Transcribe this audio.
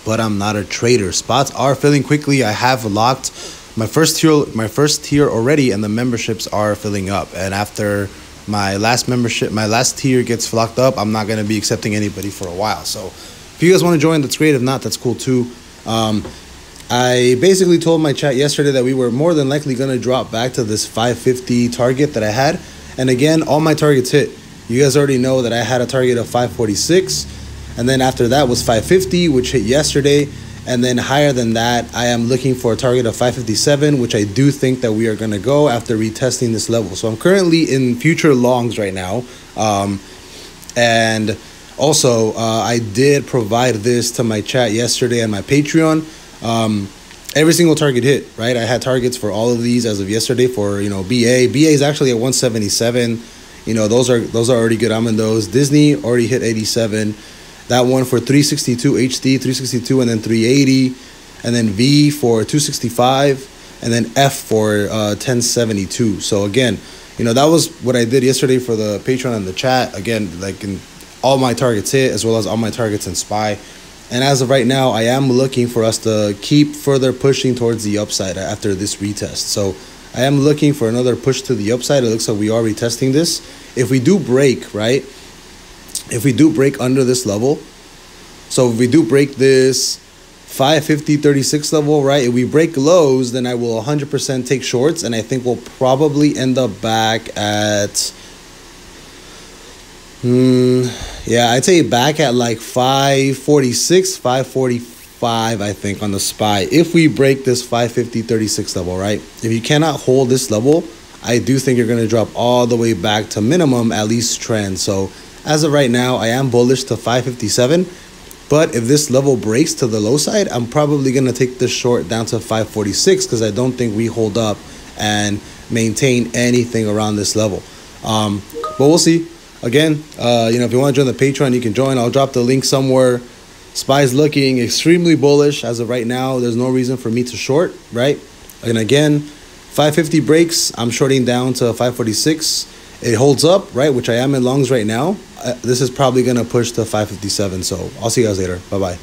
but I'm not a trader. Spots are filling quickly. I have locked my first tier already, and the memberships are filling up. And after my last tier gets locked up, I'm not going to be accepting anybody for a while. So if you guys want to join, that's great. If not, that's cool too. I basically told my chat yesterday that we were more than likely going to drop back to this 550 target that I had. And again, all my targets hit. You guys already know that I had a target of 546. And then after that was 550, which hit yesterday. And then higher than that, I am looking for a target of 557, which I do think that we are going to go after retesting this level. So I'm currently in future longs right now. And also, I did provide this to my chat yesterday on my Patreon. Every single target hit, right? I had targets for all of these as of yesterday for, BA. BA is actually at 177. Those are already good. I'm in those. Disney already hit 87. That one for 362 HD, 362, and then 380, and then V for 265, and then F for 1072. So again, that was what I did yesterday for the Patreon and the chat. Again, all my targets hit, as well as all my targets in SPY. And as of right now, I am looking for us to keep further pushing towards the upside after this retest. So I am looking for another push to the upside. It looks like we are retesting this. If we do break, right? If we do break under this level, so if we do break this 550.36 level, right? If we break lows, then I will 100% take shorts, and I think we'll probably end up back at, I'd say back at like 546, 545, I think, on the SPY. If we break this 550.36 level, right? If you cannot hold this level, I do think you're going to drop all the way back to minimum, at least trend. So as of right now, I am bullish to 557, but if this level breaks to the low side, I'm probably going to take this short down to 546 because I don't think we hold up and maintain anything around this level. But we'll see. Again, if you want to join the Patreon, you can join. I'll drop the link somewhere. SPY's looking extremely bullish as of right now. There's no reason for me to short, right? And again, 550 breaks, I'm shorting down to 546. It holds up, right, which I am in longs right now. This is probably going to push to 557. So I'll see you guys later. Bye-bye.